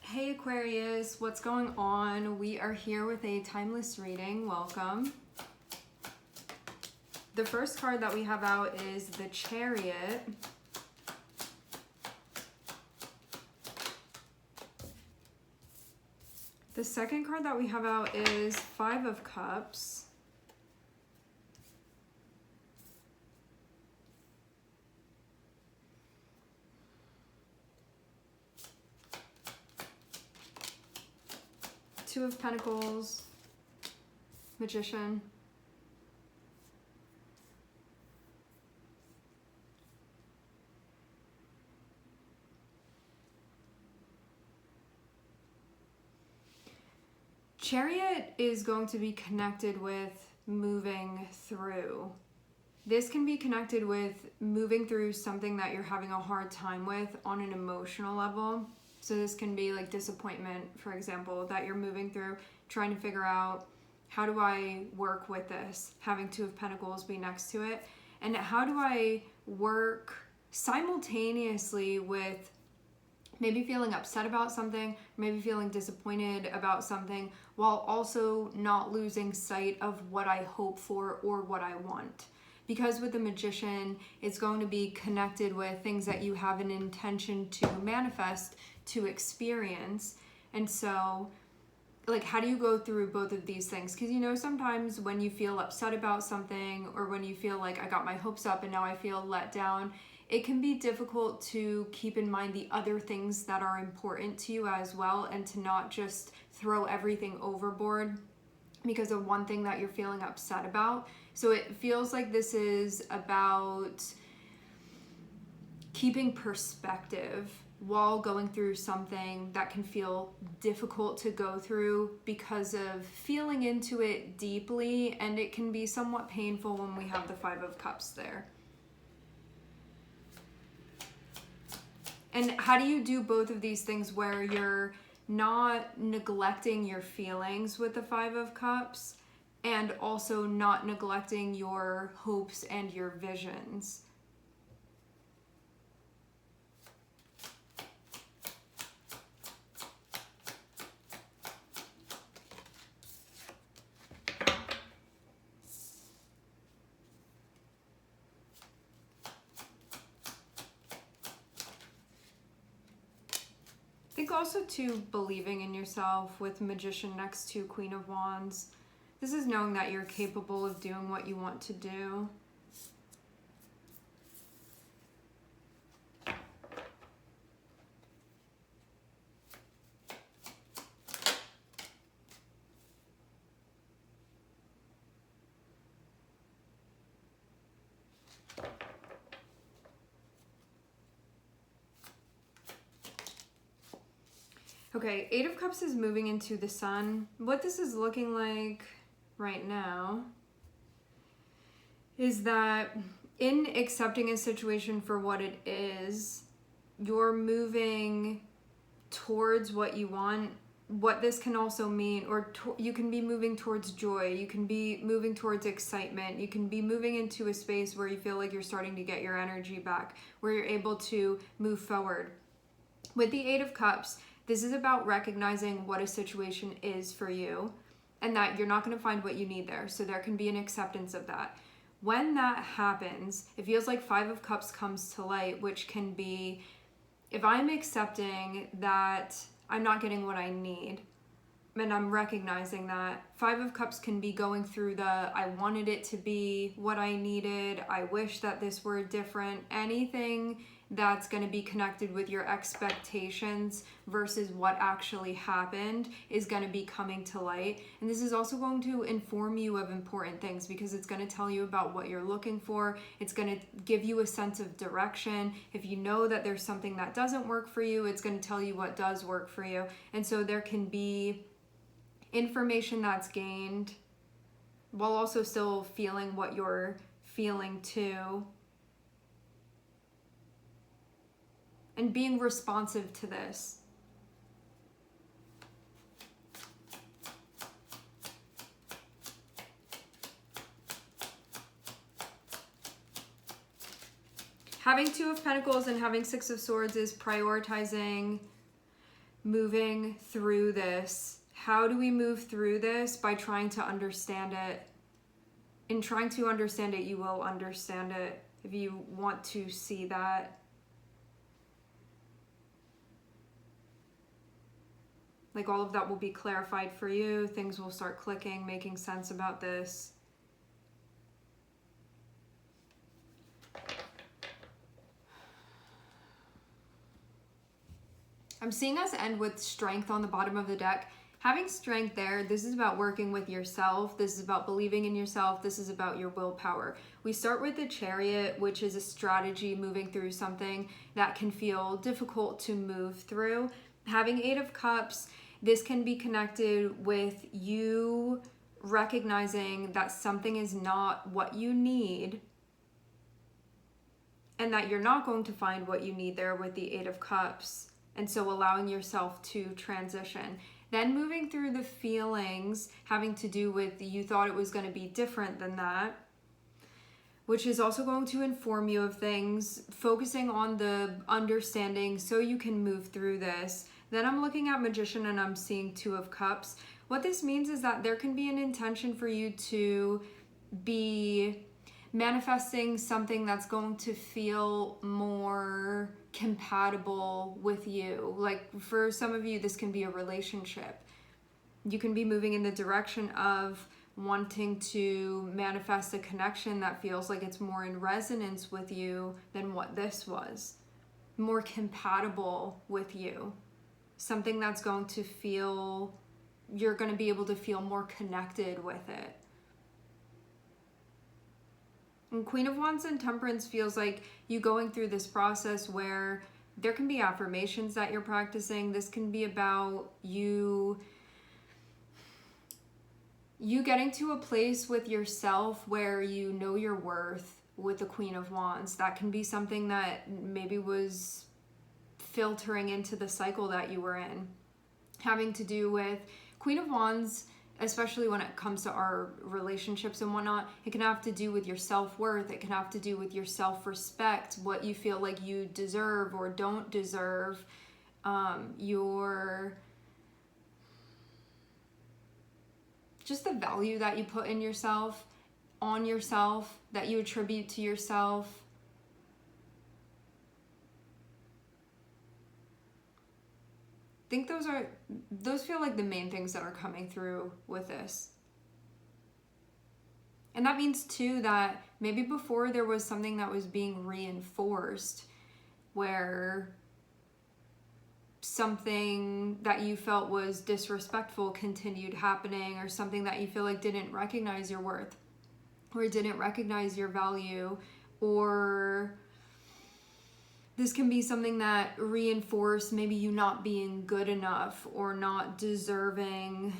Hey Aquarius, what's going on? We are here with a timeless reading. Welcome. The first card that we have out is the Chariot. The second card that we have out is Five of Cups. Two of Pentacles, Magician. Chariot is going to be connected with moving through. This can be connected with moving through something that you're having a hard time with on an emotional level. So this can be like disappointment, for example, that you're moving through, trying to figure out, how do I work with this? Having Two of Pentacles be next to it. And how do I work simultaneously with maybe feeling upset about something, maybe feeling disappointed about something, while also not losing sight of what I hope for or what I want. Because with the Magician, it's going to be connected with things that you have an intention to manifest, to experience. And so, like, how do you go through both of these things? Because, you know, sometimes when you feel upset about something, or when you feel like I got my hopes up and now I feel let down, it can be difficult to keep in mind the other things that are important to you as well, and to not just throw everything overboard because of one thing that you're feeling upset about. So it feels like this is about keeping perspective while going through something that can feel difficult to go through because of feeling into it deeply, and it can be somewhat painful when we have the Five of Cups there. And how do you do both of these things where you're not neglecting your feelings with the Five of Cups, and also not neglecting your hopes and your visions? I think also too, believing in yourself with Magician next to Queen of Wands. This is knowing that you're capable of doing what you want to do. Okay, Eight of Cups is moving into the Sun. What this is looking like right now is that in accepting a situation for what it is, you're moving towards what you want. What this can also mean, or you can be moving towards joy, you can be moving towards excitement, you can be moving into a space where you feel like you're starting to get your energy back, where you're able to move forward. With the Eight of Cups, this is about recognizing what a situation is for you, and that you're not going to find what you need there. So there can be an acceptance of that. When that happens, it feels like Five of Cups comes to light, which can be, if I'm accepting that I'm not getting what I need, and I'm recognizing that, Five of Cups can be going through the, I wanted it to be what I needed, I wish that this were different, anything that's going to be connected with your expectations versus what actually happened is going to be coming to light. And this is also going to inform you of important things, because it's going to tell you about what you're looking for. It's going to give you a sense of direction. If you know that there's something that doesn't work for you, it's going to tell you what does work for you. And so there can be information that's gained while also still feeling what you're feeling too, and being responsive to this. Having Two of Pentacles and having Six of Swords is prioritizing moving through this. How do we move through this? By trying to understand it. In trying to understand it, you will understand it if you want to see that. Like all of that will be clarified for you. Things will start clicking, making sense about this. I'm seeing us end with strength on the bottom of the deck. Having strength there, this is about working with yourself. This is about believing in yourself. This is about your willpower. We start with the Chariot, which is a strategy moving through something that can feel difficult to move through. Having 8 of Cups, this can be connected with you recognizing that something is not what you need and that you're not going to find what you need there with the 8 of Cups. And so allowing yourself to transition. Then moving through the feelings having to do with you thought it was going to be different than that, which is also going to inform you of things, focusing on the understanding so you can move through this. Then I'm looking at Magician and I'm seeing 2 of Cups. What this means is that there can be an intention for you to be manifesting something that's going to feel more compatible with you. Like for some of you, this can be a relationship. You can be moving in the direction of wanting to manifest a connection that feels like it's more in resonance with you than what this was. More compatible with you. Something that's going to feel, you're going to be able to feel more connected with it. And Queen of Wands and Temperance feels like you going through this process where there can be affirmations that you're practicing. This can be about you getting to a place with yourself where you know your worth with the Queen of Wands. That can be something that maybe was filtering into the cycle that you were in. Having to do with Queen of Wands, especially when it comes to our relationships and whatnot, it can have to do with your self-worth. It can have to do with your self-respect, what you feel like you deserve or don't deserve, just the value that you put in yourself, on yourself, that you attribute to yourself. I think those feel like the main things that are coming through with this. And that means too that maybe before there was something that was being reinforced where something that you felt was disrespectful continued happening, or something that you feel like didn't recognize your worth or didn't recognize your value, or this can be something that reinforced maybe you not being good enough or not deserving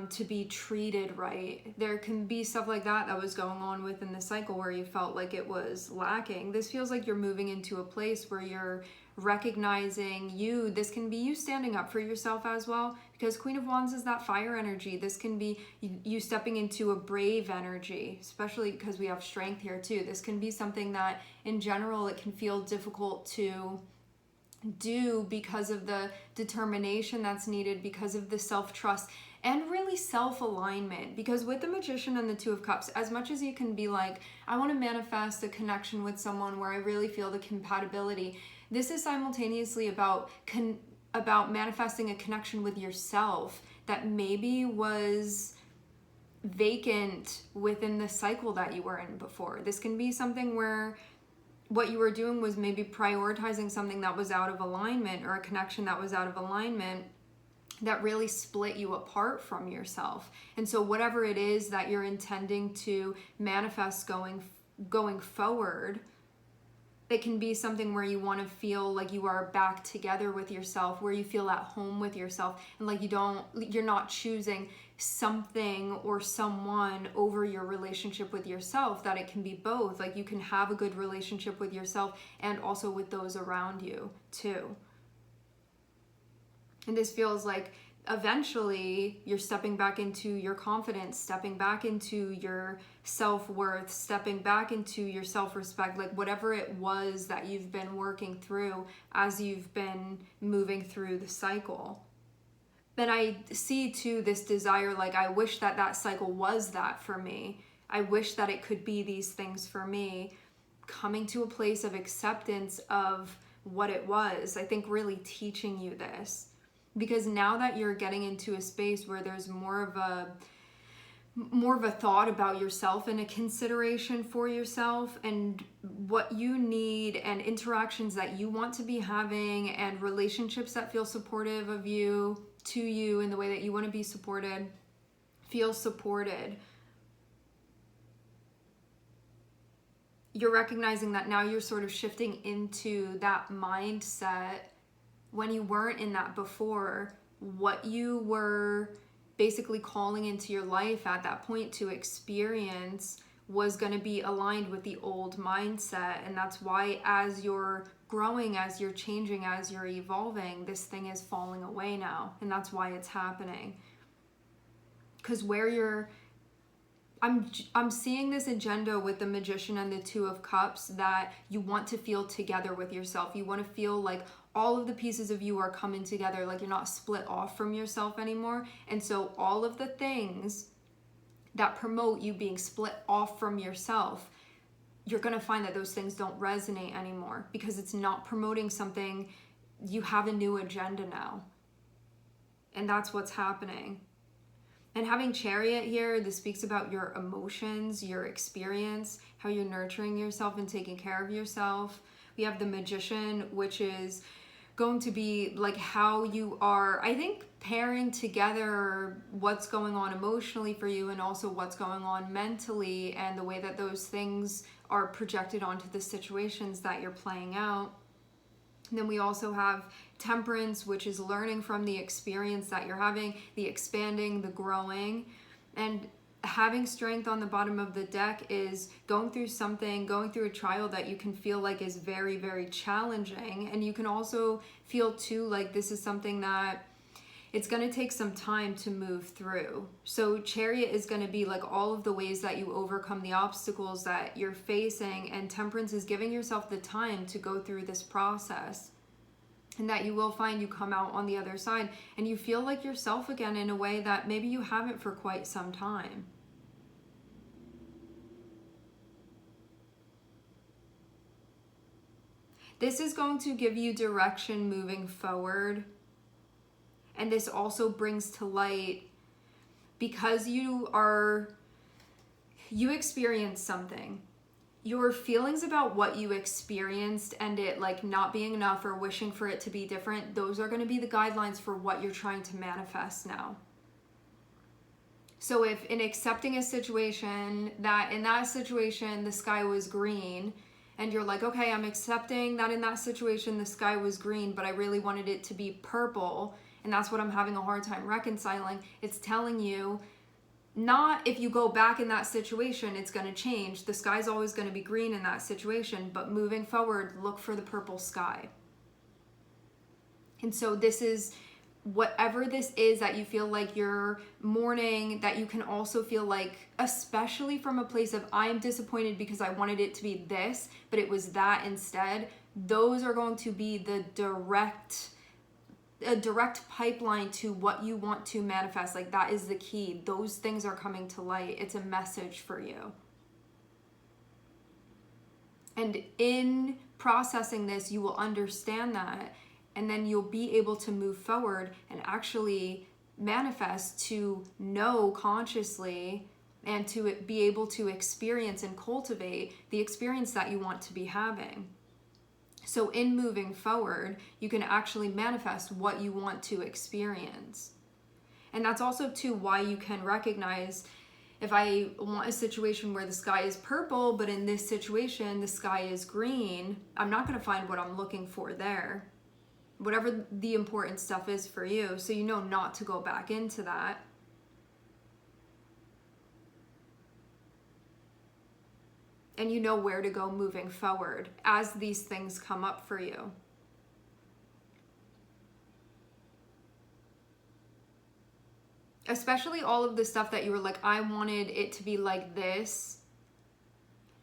to be treated right. There can be stuff like that was going on within the cycle where you felt like it was lacking. This feels like you're moving into a place where you're recognizing you. This can be you standing up for yourself as well, because Queen of Wands is that fire energy. This can be you stepping into a brave energy, especially because we have strength here too. This can be something that in general it can feel difficult to do because of the determination that's needed, because of the self-trust and really self-alignment. Because with the Magician and the 2 of Cups, as much as you can be like, I want to manifest a connection with someone where I really feel the compatibility, this is simultaneously about manifesting a connection with yourself that maybe was vacant within the cycle that you were in before. This can be something where what you were doing was maybe prioritizing something that was out of alignment, or a connection that was out of alignment that really split you apart from yourself. And so whatever it is that you're intending to manifest going forward, it can be something where you want to feel like you are back together with yourself, where you feel at home with yourself, and like you're not choosing something or someone over your relationship with yourself, that it can be both. Like you can have a good relationship with yourself and also with those around you too. And this feels like eventually you're stepping back into your confidence, stepping back into your self-worth, stepping back into your self-respect, like whatever it was that you've been working through as you've been moving through the cycle. Then I see too this desire, like I wish that that cycle was that for me. I wish that it could be these things for me. Coming to a place of acceptance of what it was, I think really teaching you this. Because now that you're getting into a space where there's more of a thought about yourself and a consideration for yourself and what you need and interactions that you want to be having and relationships that feel supportive of you, to you in the way that you want to be supported, feel supported. You're recognizing that now you're sort of shifting into that mindset when you weren't in that before. What you were basically calling into your life at that point to experience was going to be aligned with the old mindset. And that's why as you're growing, as you're changing, as you're evolving, this thing is falling away now. And that's why it's happening. Because I'm seeing this agenda with the Magician and the Two of Cups, that you want to feel together with yourself. You want to feel like all of the pieces of you are coming together, like you're not split off from yourself anymore. And so all of the things that promote you being split off from yourself, you're going to find that those things don't resonate anymore because it's not promoting something. You have a new agenda now. And that's what's happening. And having Chariot here, this speaks about your emotions, your experience, how you're nurturing yourself and taking care of yourself. We have the Magician, which is going to be like how you are, I think, pairing together what's going on emotionally for you and also what's going on mentally and the way that those things are projected onto the situations that you're playing out. And then we also have Temperance, which is learning from the experience that you're having, the expanding, the growing. And having Strength on the bottom of the deck is going through something, going through a trial that you can feel like is very, very challenging. And you can also feel too like this is something that it's going to take some time to move through. So Chariot is going to be like all of the ways that you overcome the obstacles that you're facing, and Temperance is giving yourself the time to go through this process, and that you will find you come out on the other side and you feel like yourself again in a way that maybe you haven't for quite some time. This is going to give you direction moving forward. And this also brings to light, because you experienced something, your feelings about what you experienced and it like not being enough or wishing for it to be different, those are going to be the guidelines for what you're trying to manifest now. So if in accepting a situation, that in that situation the sky was green, and you're like, okay, I'm accepting that in that situation the sky was green, but I really wanted it to be purple, and that's what I'm having a hard time reconciling. It's telling you, not if you go back in that situation, it's going to change. The sky's always going to be green in that situation, but moving forward, look for the purple sky. And so this is, whatever this is that you feel like you're mourning, that you can also feel like, especially from a place of, I'm disappointed because I wanted it to be this, but it was that instead. Those are going to be a direct pipeline to what you want to manifest. Like that is the key. Those things are coming to light. It's a message for you. And in processing this, you will understand that, and then you'll be able to move forward and actually manifest, to know consciously and to be able to experience and cultivate the experience that you want to be having. So in moving forward, you can actually manifest what you want to experience. And that's also too why you can recognize, if I want a situation where the sky is purple, but in this situation the sky is green, I'm not going to find what I'm looking for there. Whatever the important stuff is for you, so you know not to go back into that. And you know where to go moving forward as these things come up for you. especially all of the stuff that you were like, I wanted it to be like this,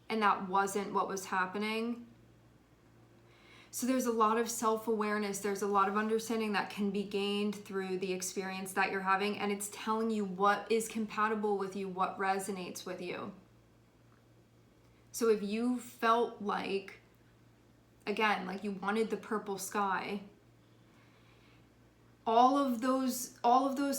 and that wasn't what was happening. So there's a lot of self-awareness, there's a lot of understanding that can be gained through the experience that you're having, and it's telling you what is compatible with you, what resonates with you. So if you felt like, again, like you wanted the purple sky, all of those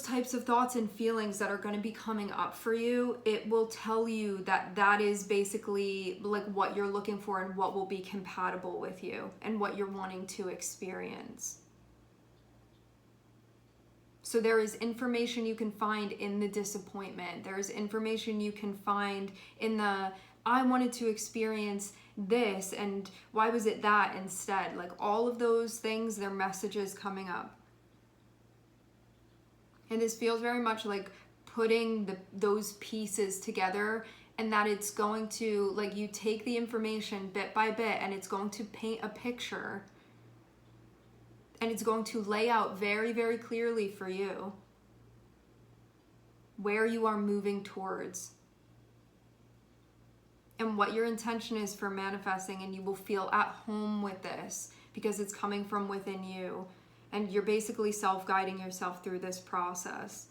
types of thoughts and feelings that are going to be coming up for you, it will tell you that that is basically like what you're looking for and what will be compatible with you and what you're wanting to experience. So there is information you can find in the disappointment. There's information you can find in the, I wanted to experience this and why was it that instead? Like all of those things, they're messages coming up. And this feels very much like putting those pieces together, and that it's going to, like, you take the information bit by bit and it's going to paint a picture, and it's going to lay out very, very clearly for you where you are moving towards and what your intention is for manifesting, and you will feel at home with this because it's coming from within you. And you're basically self-guiding yourself through this process.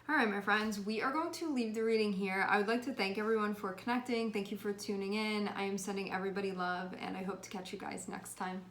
All right, my friends, we are going to leave the reading here. I would like to thank everyone for connecting. Thank you for tuning in. I am sending everybody love, and I hope to catch you guys next time.